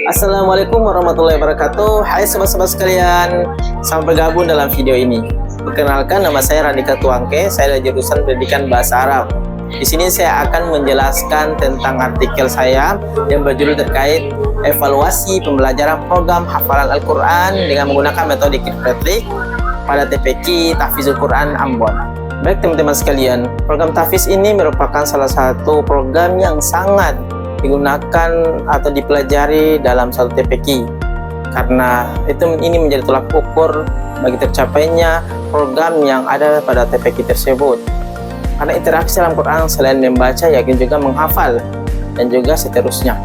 Assalamualaikum warahmatullahi wabarakatuh. Hai sobat-sobat sekalian, selamat bergabung dalam video ini. Perkenalkan, nama saya Radika Tuangke, saya dari jurusan Pendidikan Bahasa Arab. Di sini saya akan menjelaskan tentang artikel saya yang berjudul terkait evaluasi pembelajaran program hafalan Al-Quran dengan menggunakan metode Kidfretik pada TPQ Tahfizul Quran Ambon. Baik teman-teman sekalian, program tahfiz ini merupakan salah satu program yang sangat digunakan atau dipelajari dalam satu TPQ, karena ini menjadi tolak ukur bagi tercapainya program yang ada pada TPQ tersebut. Karena interaksi dalam Quran selain membaca, yakin juga menghafal dan juga seterusnya.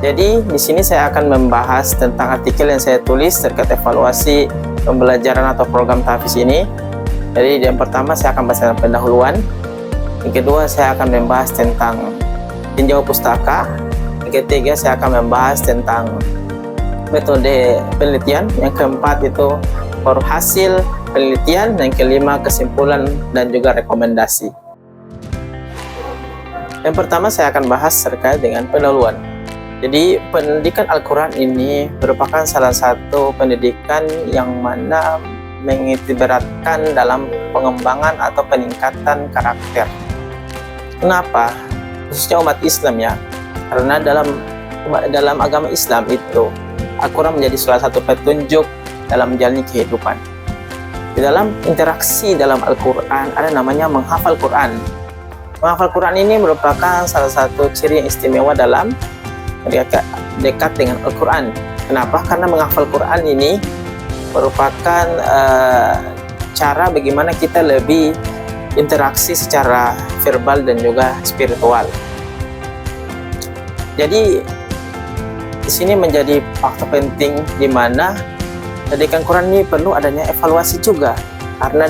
Jadi di sini saya akan membahas tentang artikel yang saya tulis terkait evaluasi pembelajaran atau program tahfiz ini. Jadi yang pertama saya akan bahas tentang pendahuluan, yang kedua saya akan membahas tentang tinjau pustaka, yang ketiga saya akan membahas tentang metode penelitian, yang keempat itu hasil penelitian, dan yang kelima kesimpulan dan juga rekomendasi. Yang pertama saya akan bahas terkait dengan pendahuluan. Jadi pendidikan Al-Quran ini merupakan salah satu pendidikan yang mana mengitiberatkan dalam pengembangan atau peningkatan karakter. Kenapa? Khususnya umat Islam ya, karena dalam agama Islam itu Al-Quran menjadi salah satu petunjuk dalam menjalani kehidupan. Di dalam interaksi dalam Al-Quran ada namanya menghafal Quran. Menghafal Quran ini merupakan salah satu ciri yang istimewa dalam dekat dengan Al-Quran. Kenapa? Karena menghafal Quran ini merupakan cara bagaimana kita lebih interaksi secara verbal dan juga spiritual. Jadi di sini menjadi faktor penting di mana pendidikan Quran ini perlu adanya evaluasi juga, karena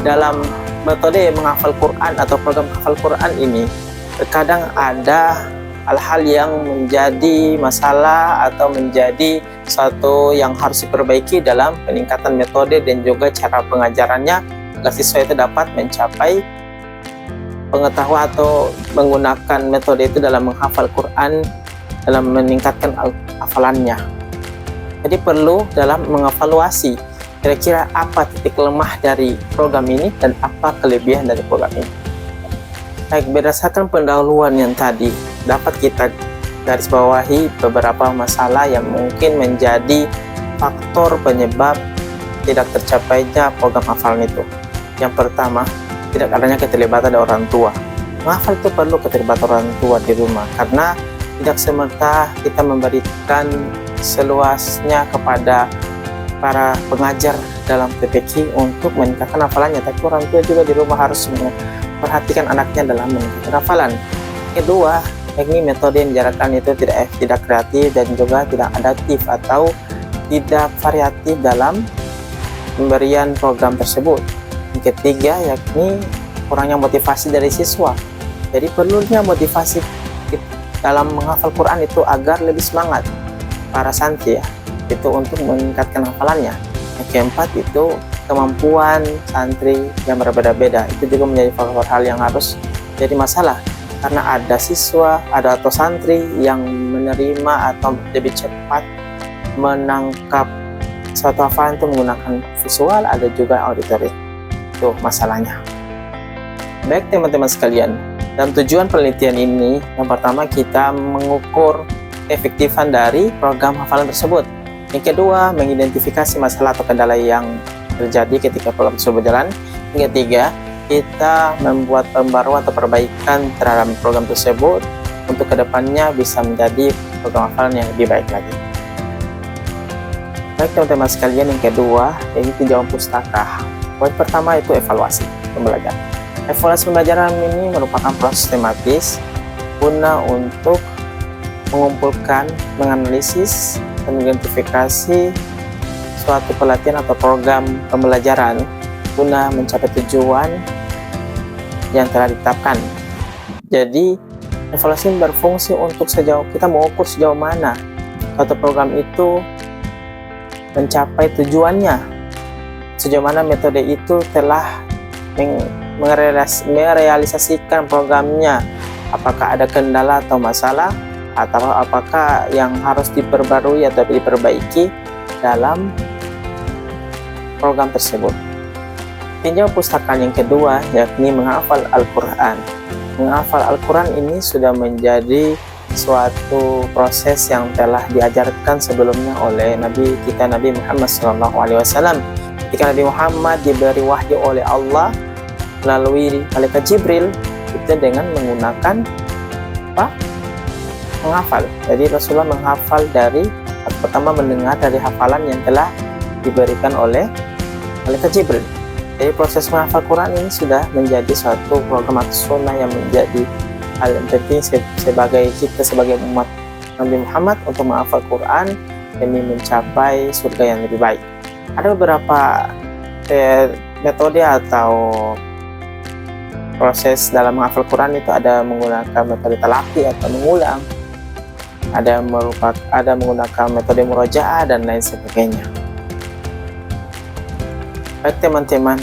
dalam metode menghafal Quran atau program menghafal Quran ini terkadang ada hal-hal yang menjadi masalah atau menjadi suatu yang harus diperbaiki dalam peningkatan metode dan juga cara pengajarannya, agar siswa itu dapat mencapai pengetahuan atau menggunakan metode itu dalam menghafal Quran, dalam meningkatkan hafalannya. Jadi perlu dalam mengevaluasi kira-kira apa titik lemah dari program ini dan apa kelebihan dari program ini. Baik, berdasarkan pendahuluan yang tadi, dapat kita garis bawahi beberapa masalah yang mungkin menjadi faktor penyebab tidak tercapainya program hafalan itu. Yang pertama, tidak adanya keterlibatan dari orang tua. Menghafal itu perlu keterlibatan orang tua di rumah, karena tidak semerta kita memberikan seluasnya kepada para pengajar dalam TPQ untuk meningkatkan hafalannya, tapi orang tua juga di rumah harus memperhatikan anaknya dalam meningkatkan hafalan. Kedua, yakni metode yang dijalankan itu tidak kreatif dan juga tidak adaptif atau tidak variatif dalam pemberian program tersebut. Yang ketiga, yakni kurangnya motivasi dari siswa. Jadi perlunya motivasi dalam menghafal Quran itu agar lebih semangat para santri ya, itu untuk meningkatkan hafalannya. Yang keempat itu kemampuan santri yang berbeda-beda, itu juga menjadi faktor hal yang harus jadi masalah, karena ada siswa atau santri yang menerima atau lebih cepat menangkap suatu hafalan itu menggunakan visual, ada juga auditory. Itu masalahnya. Baik teman-teman sekalian, dalam tujuan penelitian ini, yang pertama kita mengukur keefektifan dari program hafalan tersebut. Yang kedua, mengidentifikasi masalah atau kendala yang terjadi ketika program tersebut berjalan. Yang ketiga, kita membuat pembaruan atau perbaikan terhadap program tersebut untuk kedepannya bisa menjadi program hafalan yang lebih baik lagi. Baik teman-teman sekalian, yang kedua yaitu tinjauan pustaka. Poin pertama itu evaluasi pembelajaran. Evaluasi pembelajaran ini merupakan proses sistematis guna untuk mengumpulkan, menganalisis, dan mengidentifikasi suatu pelatihan atau program pembelajaran guna mencapai tujuan yang telah ditetapkan. Jadi evaluasi berfungsi untuk kita mengukur sejauh mana suatu program itu mencapai tujuannya, sejauh mana metode itu telah merealisasikan programnya, apakah ada kendala atau masalah, atau apakah yang harus diperbarui atau diperbaiki dalam program tersebut. Tinjau pustaka yang kedua, yakni menghafal Al-Quran. Menghafal Al-Quran ini sudah menjadi suatu proses yang telah diajarkan sebelumnya oleh Nabi kita, Nabi Muhammad SAW. Ketika Nabi Muhammad diberi wahyu oleh Allah melalui malaikat Jibril, itu dengan menggunakan apa? Menghafal. Jadi Rasulullah menghafal dari pertama mendengar dari hafalan yang telah diberikan oleh malaikat Jibril. Jadi proses menghafal Quran ini sudah menjadi suatu program atau sunnah yang menjadi hal yang penting sebagai kita sebagai umat Nabi Muhammad untuk menghafal Quran demi mencapai surga yang lebih baik. Ada beberapa metode atau proses dalam menghafal Quran itu, ada menggunakan metode talaqi atau mengulang, ada menggunakan metode murojaah dan lain sebagainya. Baik teman-teman,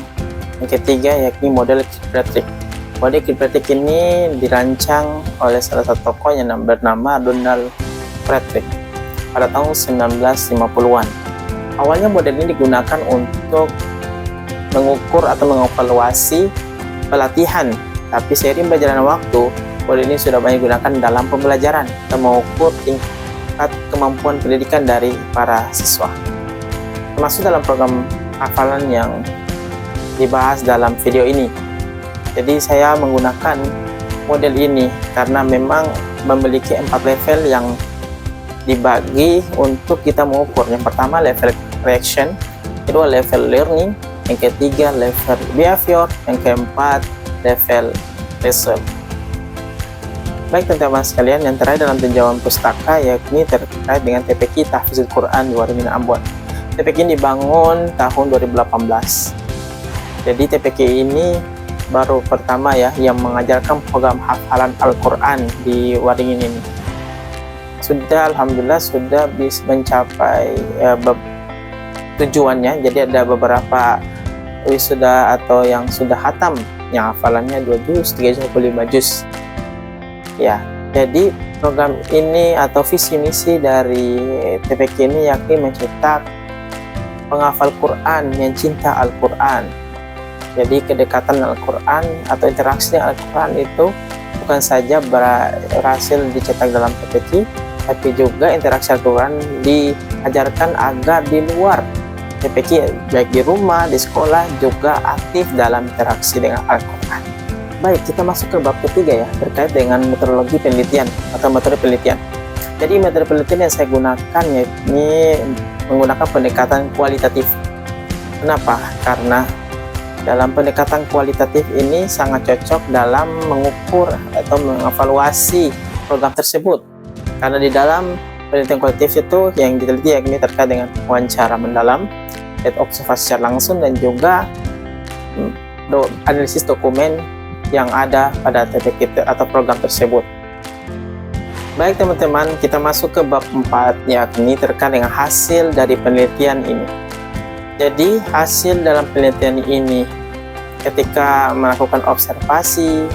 yang ketiga yakni model Kilpatrick. Model Kilpatrick ini dirancang oleh salah satu tokoh yang bernama Donald Kilpatrick pada tahun 1950-an. Awalnya model ini digunakan untuk mengukur atau mengevaluasi pelatihan, tapi seiring berjalannya waktu, model ini sudah banyak digunakan dalam pembelajaran dan mengukur tingkat kemampuan pendidikan dari para siswa, termasuk dalam program hafalan yang dibahas dalam video ini. Jadi saya menggunakan model ini karena memang memiliki 4 level yang dibagi untuk kita mengukur. Yang pertama level reaction, kedua level learning, yang ketiga level behavior, yang keempat level result. Baik teman-teman sekalian, yang terakhir dalam tinjauan pustaka yakni terkait dengan TPQ Tahfizul Quran di Waringin Ambon. TPQ ini dibangun tahun 2018. Jadi TPQ ini baru pertama ya yang mengajarkan program hafalan Al-Quran di Waringin ini. Sudah alhamdulillah sudah bisa mencapai tujuannya. Jadi ada beberapa wisuda atau yang sudah khatam yang hafalannya 2 juz, 3 juz, 5 juz. Ya, jadi program ini atau visi misi dari TPQ ini yakni mencetak penghafal Quran yang cinta Al-Quran. Jadi kedekatan Al-Quran atau interaksi Al-Quran itu bukan saja berhasil dicetak dalam TPQ, tapi juga interaksi Al-Quran diajarkan agar di luar TPQ, baik di rumah, di sekolah, juga aktif dalam interaksi dengan Al-Quran. Baik, kita masuk ke bab ketiga ya, terkait dengan metodologi penelitian atau metode penelitian. Jadi metode penelitian yang saya gunakan yakni menggunakan pendekatan kualitatif. Kenapa? Karena dalam pendekatan kualitatif ini sangat cocok dalam mengukur atau mengevaluasi program tersebut. Karena di dalam penelitian kualitatif itu yang diteliti yakni terkait dengan wawancara mendalam, observasi secara langsung, dan juga analisis dokumen yang ada pada TPQ atau program tersebut. Baik teman-teman, kita masuk ke bab 4 yakni terkait dengan hasil dari penelitian ini. Jadi hasil dalam penelitian ini ketika melakukan observasi,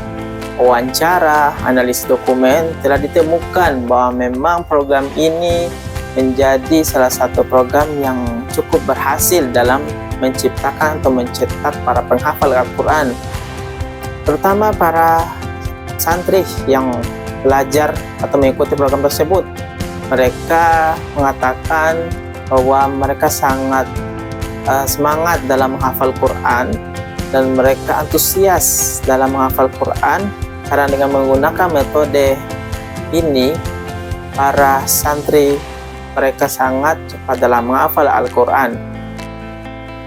wawancara, analisis dokumen, telah ditemukan bahwa memang program ini menjadi salah satu program yang cukup berhasil dalam menciptakan atau mencetak para penghafal Al-Quran, terutama para santri yang belajar atau mengikuti program tersebut. Mereka mengatakan bahwa mereka sangat semangat dalam menghafal Quran dan mereka antusias dalam menghafal Quran karena dengan menggunakan metode ini para santri mereka sangat cepat dalam menghafal Al-Quran.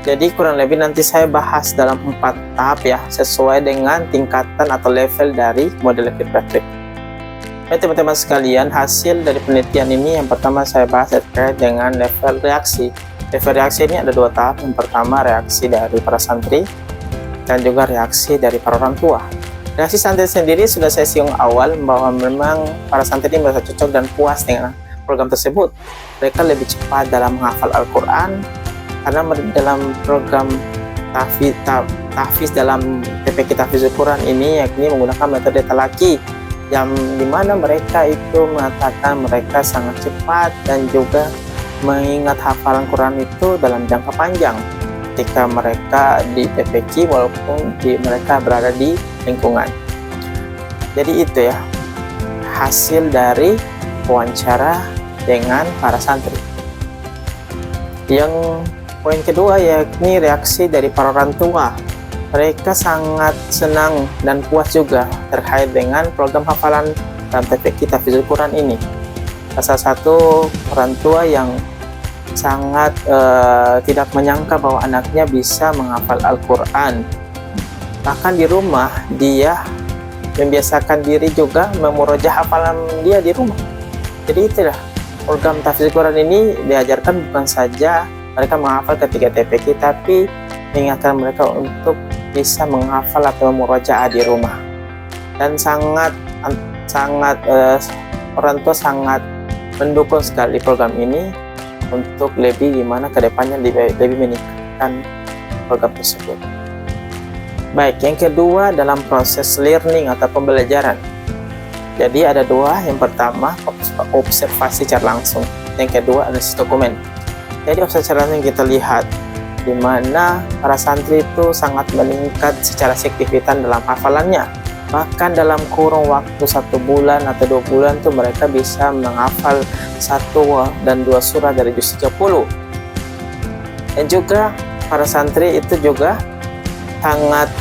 Jadi kurang lebih nanti saya bahas dalam 4 tahap ya, sesuai dengan tingkatan atau level dari model Kilpatrick. Baik teman-teman sekalian, hasil dari penelitian ini yang pertama saya bahas terkait dengan level reaksi. Level reaksi ini ada 2 tahap. Yang pertama reaksi dari para santri dan juga reaksi dari para orang tua. Reaksi santri sendiri sudah saya singgung awal bahwa memang para santri ini merasa cocok dan puas dengan program tersebut. Mereka lebih cepat dalam menghafal Al-Quran karena dalam program tahfiz dalam TPQ Tahfizul Quran ini yakni menggunakan metode talaqi yang dimana mereka itu mengatakan mereka sangat cepat dan juga mengingat hafalan Quran itu dalam jangka panjang ketika mereka di TPQ walaupun mereka berada di lingkungan. Jadi itu ya hasil dari wawancara dengan para santri. Yang poin kedua yakni reaksi dari para orang tua. Mereka sangat senang dan puas juga terkait dengan program hafalan dalam TPQ Tahfidzul Quran ini. Salah satu orang tua yang sangat tidak menyangka bahwa anaknya bisa menghafal Al-Quran. Bahkan di rumah dia membiasakan diri juga memurojah hafalan dia di rumah. Jadi itulah program Tahfidzul Quran ini diajarkan bukan saja mereka menghafal ketika TPQ, tapi mengingatkan mereka untuk bisa menghafal atau memurojaah di rumah. Dan orang tua sangat mendukung sekali program ini untuk lebih gimana kedepannya lebih meningkatkan program tersebut. Baik, yang kedua dalam proses learning atau pembelajaran. Jadi ada dua, yang pertama observasi secara langsung, yang kedua analisis dokumen. Jadi observasi secara langsung kita lihat di mana para santri itu sangat meningkat secara signifikan dalam hafalannya. Bahkan dalam kurun waktu 1 bulan atau 2 bulan tuh mereka bisa menghafal 1 dan 2 surah dari juz 30. Dan juga para santri itu juga sangat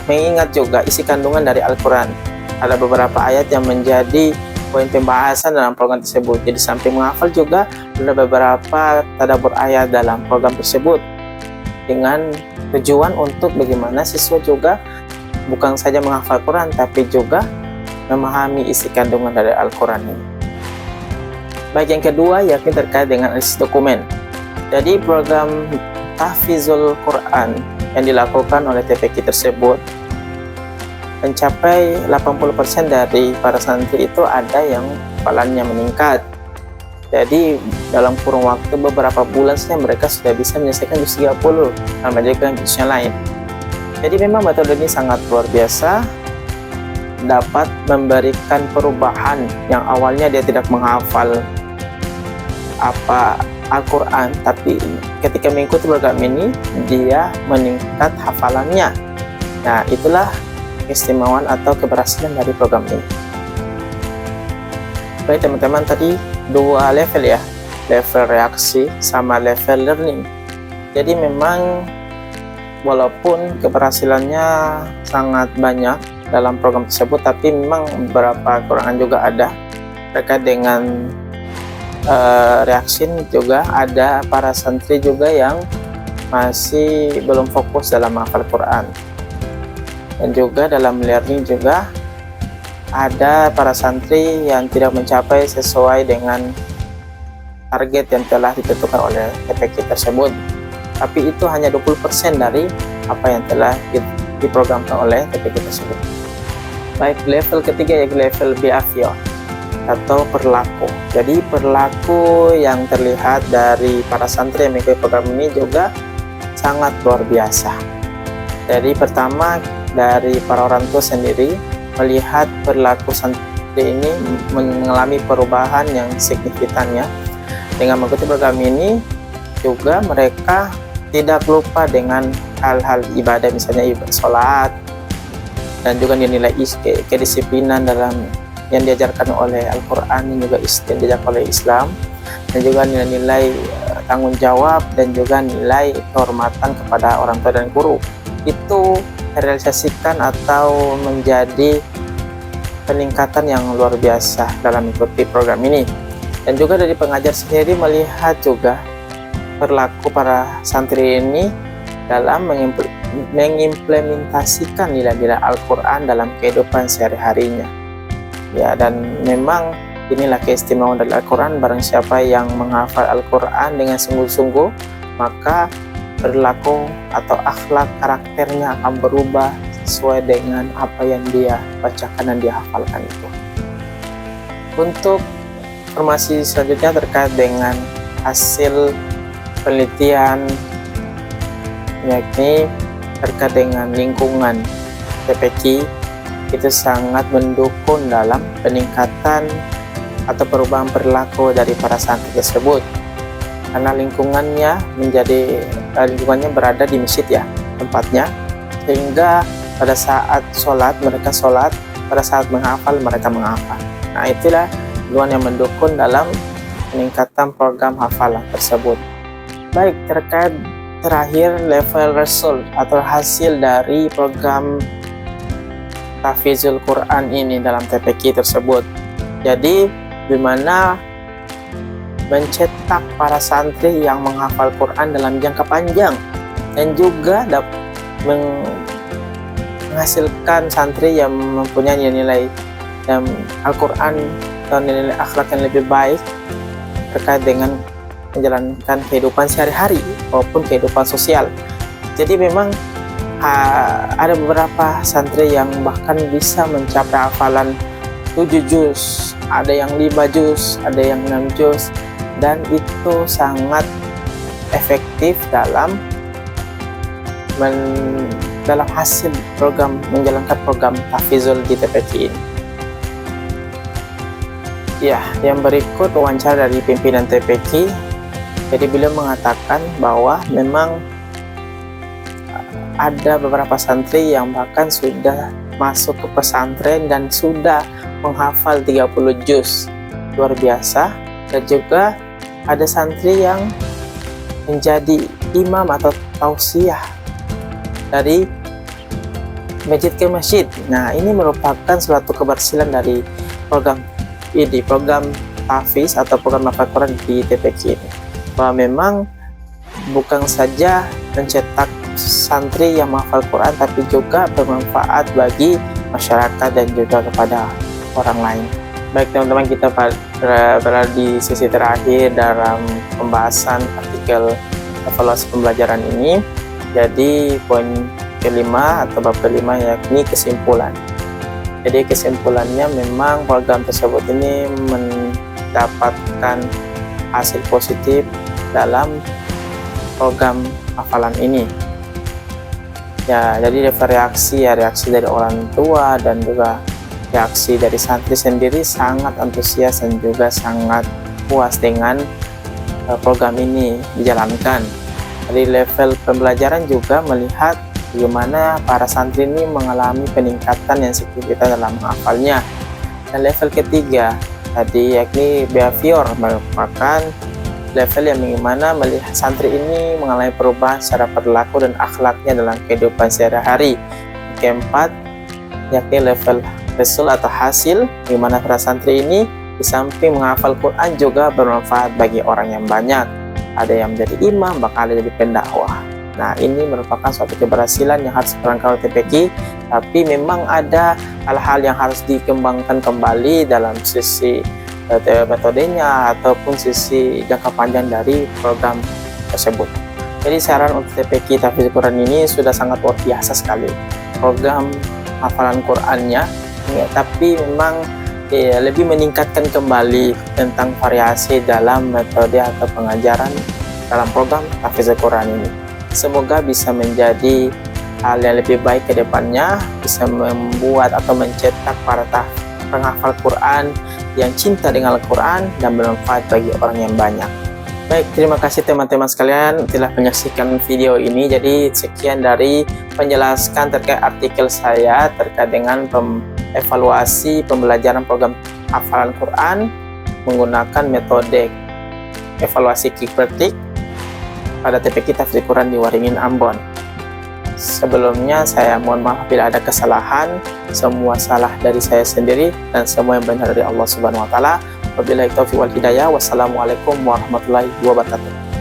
mengingat juga isi kandungan dari Al-Quran. Ada beberapa ayat yang menjadi poin pembahasan dalam program tersebut. Jadi samping menghafal juga ada beberapa tadabbur ayat dalam program tersebut dengan tujuan untuk bagaimana siswa juga bukan saja menghafal Quran tapi juga memahami isi kandungan dari Al-Quran ini. Baik, yang kedua yakni terkait dengan analisis dokumen. Jadi program Tahfidzul Quran yang dilakukan oleh TPQ tersebut mencapai 80% dari para santri itu ada yang hafalannya meningkat. Jadi dalam kurun waktu beberapa bulan saja mereka sudah bisa menyelesaikan juz 30 dan melanjutkan juz yang lain. Jadi memang metode ini sangat luar biasa, dapat memberikan perubahan yang awalnya dia tidak menghafal Al-Quran, tapi ketika mengikuti program ini dia meningkat hafalannya. Nah, itulah keistimewaan atau keberhasilan dari program ini. Baik teman-teman, tadi 2 level ya, level reaksi sama level learning. Jadi memang walaupun keberhasilannya sangat banyak dalam program tersebut, tapi memang beberapa kekurangan juga ada terkait dengan reaksi. Juga ada para santri juga yang masih belum fokus dalam menghafal Quran. Dan juga dalam learning juga ada para santri yang tidak mencapai sesuai dengan target yang telah ditentukan oleh TPQ tersebut. Tapi itu hanya 20% dari apa yang telah diprogramkan oleh TPQ tersebut. Baik, level ketiga yaitu level behavior atau perilaku. Jadi perilaku yang terlihat dari para santri yang mengikuti program ini juga sangat luar biasa. Jadi pertama dari para orang tua sendiri melihat perilaku santri ini mengalami perubahan yang signifikan ya. Dengan mengikuti program ini juga mereka tidak lupa dengan hal-hal ibadah, misalnya ibadah sholat, dan juga nilai kedisiplinan dalam yang diajarkan oleh Al-Quran, dan juga yang diajarkan oleh Islam, dan juga nilai-nilai tanggung jawab dan juga nilai kehormatan kepada orang tua dan guru. Itu terrealisasikan atau menjadi peningkatan yang luar biasa dalam mengikuti program ini. Dan juga dari pengajar sendiri melihat juga perilaku para santri ini dalam mengimplementasikan nilai-nilai Al-Quran dalam kehidupan sehari-harinya. Ya, dan memang inilah keistimewaan dari Al-Quran. Barang siapa yang menghafal Al-Quran dengan sungguh-sungguh, maka perilaku atau akhlak karakternya akan berubah sesuai dengan apa yang dia bacakan dan dia hafalkan itu. Untuk informasi selanjutnya terkait dengan hasil penelitian, yakni terkait dengan lingkungan TPQ itu sangat mendukung dalam peningkatan atau perubahan perilaku dari para santri tersebut, karena lingkungannya berada di masjid ya tempatnya, sehingga pada saat sholat mereka sholat, pada saat menghafal mereka menghafal. Nah, itulah tujuan yang mendukung dalam peningkatan program hafalan tersebut. Baik, terkait terakhir level result atau hasil dari program Tahfizul Quran ini dalam TPQ tersebut. Jadi di mana mencetak para santri yang menghafal Quran dalam jangka panjang dan juga menghasilkan santri yang mempunyai nilai Al-Quran dan nilai akhlak yang lebih baik terkait dengan menjalankan kehidupan sehari-hari maupun kehidupan sosial. Jadi memang ada beberapa santri yang bahkan bisa mencapai hafalan 7 juz, ada yang 5 juz, ada yang 6 juz, dan itu sangat efektif dalam hasil menjalankan program tahfizul di TPQ ini. Ya, yang berikut wawancara dari pimpinan TPQ. Jadi beliau mengatakan bahwa memang ada beberapa santri yang bahkan sudah masuk ke pesantren dan sudah menghafal 30 juz, luar biasa. Dan juga ada santri yang menjadi imam atau tausiah dari masjid ke masjid. Nah, ini merupakan suatu keberhasilan dari program tahfiz atau program hafal Quran di TPQ ini, bahwa memang bukan saja mencetak santri yang menghafal Quran, tapi juga bermanfaat bagi masyarakat dan juga kepada orang lain. Baik teman-teman, kita berada di sesi terakhir dalam pembahasan artikel evaluasi pembelajaran ini. Jadi poin kelima atau bab kelima yakni kesimpulan. Jadi kesimpulannya memang program tersebut ini mendapatkan hasil positif dalam program hafalan ini. Ya, jadi reaksi dari orang tua dan juga reaksi dari santri sendiri sangat antusias dan juga sangat puas dengan program ini dijalankan. Dari level pembelajaran juga melihat bagaimana para santri ini mengalami peningkatan yang signifikan dalam menghafalnya. Dan level ketiga tadi yakni behavior, merupakan level yang bagaimana melihat santri ini mengalami perubahan secara perilaku dan akhlaknya dalam kehidupan sehari-hari. Keempat yakni level result atau hasil, bagaimana para santri ini di samping menghafal Quran juga bermanfaat bagi orang yang banyak. Ada yang menjadi imam, bahkan ada jadi pendakwah. Nah, ini merupakan suatu keberhasilan yang harus diperangkat oleh TPQ, tapi memang ada hal-hal yang harus dikembangkan kembali dalam sisi metodenya ataupun sisi jangka panjang dari program tersebut. Jadi saran untuk TPQ Tahfizul Quran ini sudah sangat luar biasa sekali program hafalan Qurannya, ya, tapi memang lebih meningkatkan kembali tentang variasi dalam metode atau pengajaran dalam program Tahfizul Quran ini. Semoga bisa menjadi hal yang lebih baik ke depannya, bisa membuat atau mencetak para penghafal Quran yang cinta dengan Al-Quran dan bermanfaat bagi orang yang banyak. Baik, terima kasih teman-teman sekalian telah menyaksikan video ini. Jadi sekian dari penjelasan terkait artikel saya terkait dengan evaluasi pembelajaran program hafalan Quran menggunakan metode evaluasi Kikbertik pada TPQ Tahfizul Quran di Waringin, Ambon. Sebelumnya saya mohon maaf bila ada kesalahan, semua salah dari saya sendiri dan semua yang benar dari Allah Subhanahu wa taala. Wabillahi taufiq wal hidayah. Wassalamualaikum warahmatullahi wabarakatuh.